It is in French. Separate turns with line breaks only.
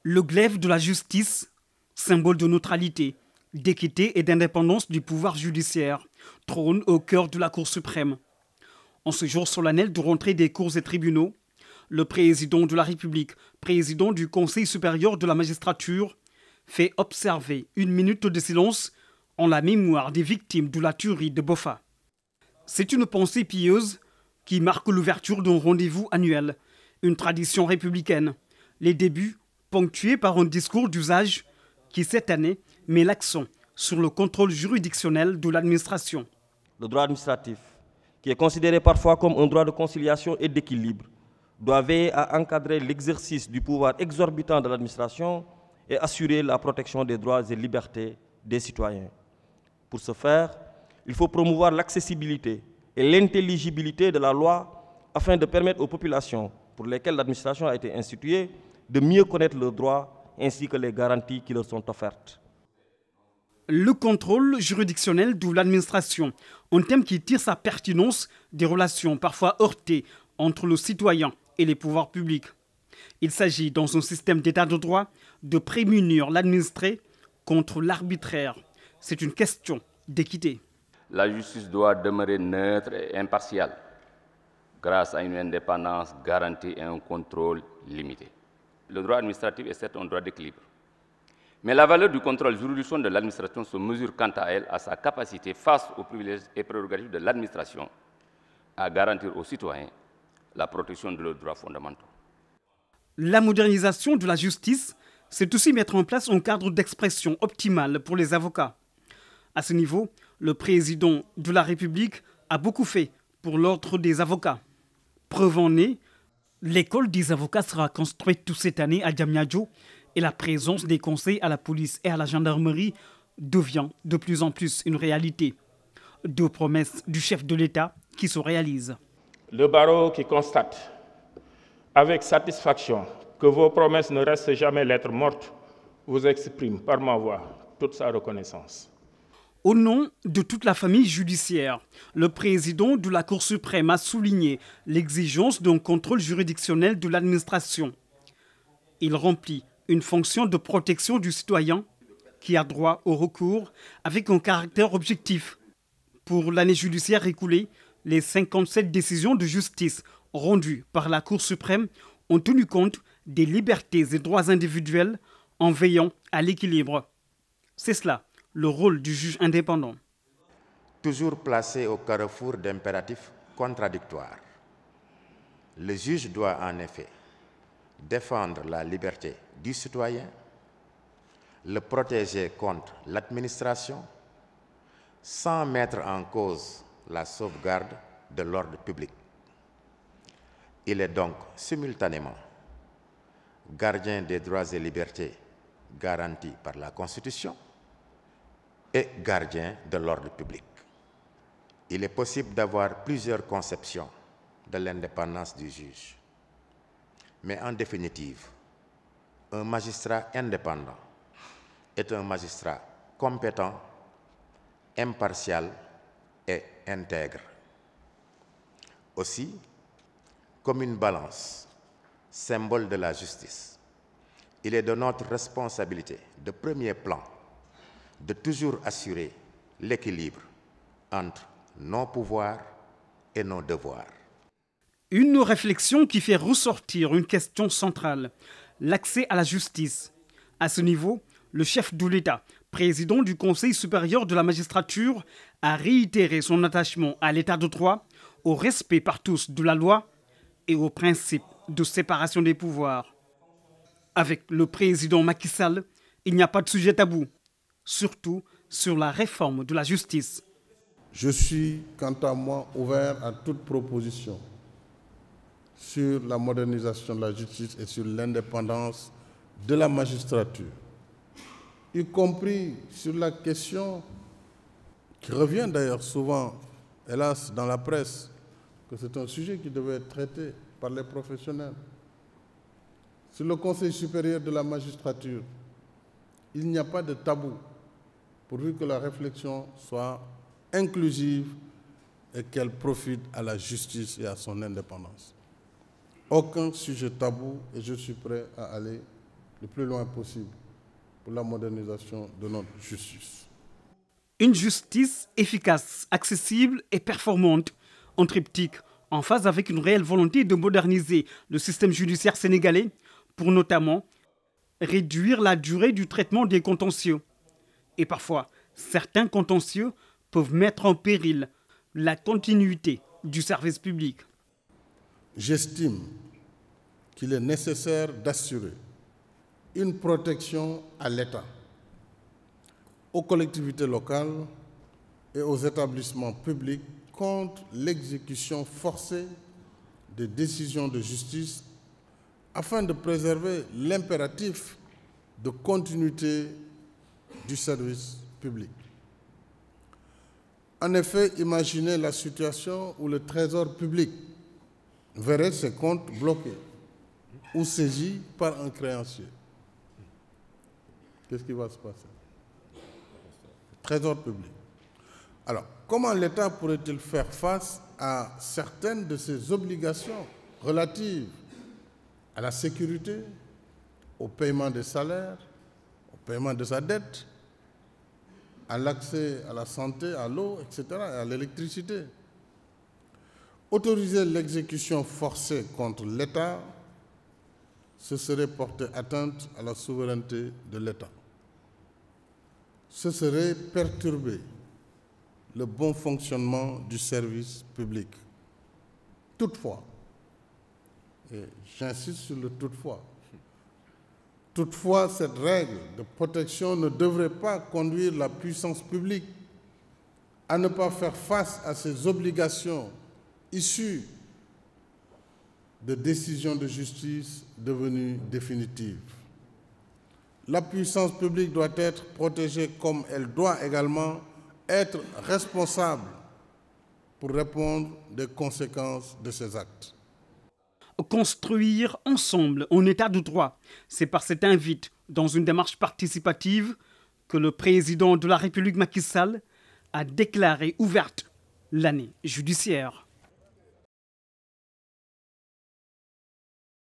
Le glaive de la justice, symbole de neutralité, d'équité et d'indépendance du pouvoir judiciaire, trône au cœur de la Cour suprême. En ce jour solennel de rentrée des cours et tribunaux, le président de la République, président du Conseil supérieur de la magistrature, fait observer une minute de silence en la mémoire des victimes de la tuerie de Boffa. C'est une pensée pieuse qui marque l'ouverture d'un rendez-vous annuel, une tradition républicaine, les débuts ponctués par un discours d'usage qui, cette année, met l'accent sur le contrôle juridictionnel de l'administration.
Le droit administratif, qui est considéré parfois comme un droit de conciliation et d'équilibre, doit veiller à encadrer l'exercice du pouvoir exorbitant de l'administration et assurer la protection des droits et libertés des citoyens. Pour ce faire, il faut promouvoir l'accessibilité et l'intelligibilité de la loi afin de permettre aux populations pour lesquelles l'administration a été instituée de mieux connaître leurs droits ainsi que les garanties qui leur sont offertes.
Le contrôle juridictionnel de l'administration, un thème qui tire sa pertinence des relations parfois heurtées entre le citoyen et les pouvoirs publics. Il s'agit, dans un système d'état de droit, de prémunir l'administré contre l'arbitraire. C'est une question d'équité.
La justice doit demeurer neutre et impartiale grâce à une indépendance garantie et un contrôle limité. Le droit administratif est certes un droit d'équilibre. Mais la valeur du contrôle juridictionnel de l'administration se mesure quant à elle à sa capacité face aux privilèges et prérogatives de l'administration à garantir aux citoyens la protection de leurs droits fondamentaux.
La modernisation de la justice, c'est aussi mettre en place un cadre d'expression optimal pour les avocats. À ce niveau, le président de la République a beaucoup fait pour l'ordre des avocats. Preuve en est, l'école des avocats sera construite toute cette année à Diamniadio et la présence des conseils à la police et à la gendarmerie devient de plus en plus une réalité. Deux promesses du chef de l'État qui se réalisent.
Le barreau qui constate avec satisfaction que vos promesses ne restent jamais lettre morte vous exprime par ma voix toute sa reconnaissance.
Au nom de toute la famille judiciaire, le président de la Cour suprême a souligné l'exigence d'un contrôle juridictionnel de l'administration. Il remplit une fonction de protection du citoyen qui a droit au recours avec un caractère objectif. Pour l'année judiciaire écoulée, les 57 décisions de justice rendues par la Cour suprême ont tenu compte des libertés et droits individuels en veillant à l'équilibre. C'est cela, le rôle du juge indépendant.
Toujours placé au carrefour d'impératifs contradictoires, le juge doit en effet défendre la liberté du citoyen, le protéger contre l'administration, sans mettre en cause la sauvegarde de l'ordre public. Il est donc simultanément gardien des droits et libertés garantis par la Constitution et gardien de l'ordre public. Il est possible d'avoir plusieurs conceptions de l'indépendance du juge. Mais en définitive, un magistrat indépendant est un magistrat compétent, impartial et intègre. Aussi, comme une balance, symbole de la justice, il est de notre responsabilité de premier plan de toujours assurer l'équilibre entre nos pouvoirs et nos devoirs.
Une réflexion qui fait ressortir une question centrale, l'accès à la justice. À ce niveau, le chef de l'État, président du Conseil supérieur de la magistrature, a réitéré son attachement à l'état de droit, au respect par tous de la loi et au principe de séparation des pouvoirs. Avec le président Macky Sall, il n'y a pas de sujet tabou, surtout sur la réforme de la justice.
Je suis, quant à moi, ouvert à toute proposition sur la modernisation de la justice et sur l'indépendance de la magistrature, y compris sur la question qui revient d'ailleurs souvent, hélas, dans la presse, que c'est un sujet qui devait être traité par les professionnels. Sur le Conseil supérieur de la magistrature, il n'y a pas de tabou, pourvu que la réflexion soit inclusive et qu'elle profite à la justice et à son indépendance. Aucun sujet tabou et je suis prêt à aller le plus loin possible pour la modernisation de notre justice.
Une justice efficace, accessible et performante, en triptyque, en phase avec une réelle volonté de moderniser le système judiciaire sénégalais pour notamment réduire la durée du traitement des contentieux. Et parfois, certains contentieux peuvent mettre en péril la continuité du service public.
J'estime qu'il est nécessaire d'assurer une protection à l'État, aux collectivités locales et aux établissements publics contre l'exécution forcée des décisions de justice afin de préserver l'impératif de continuité du service public. En effet, imaginez la situation où le Trésor public verrait ses comptes bloqués ou saisis par un créancier. Qu'est-ce qui va se passer? Trésor public. Alors, comment l'État pourrait-il faire face à certaines de ses obligations relatives à la sécurité, au paiement des salaires, au paiement de sa dette, à l'accès à la santé, à l'eau, etc., et à l'électricité? Autoriser l'exécution forcée contre l'État, ce serait porter atteinte à la souveraineté de l'État. Ce serait perturber le bon fonctionnement du service public. Toutefois, et j'insiste sur le toutefois, cette règle de protection ne devrait pas conduire la puissance publique à ne pas faire face à ses obligations issues de décisions de justice devenues définitives. La puissance publique doit être protégée comme elle doit également être responsable pour répondre des conséquences de ses actes.
Construire ensemble un état de droit, c'est par cet invite, dans une démarche participative, que le président de la République Macky Sall a déclaré ouverte l'année judiciaire.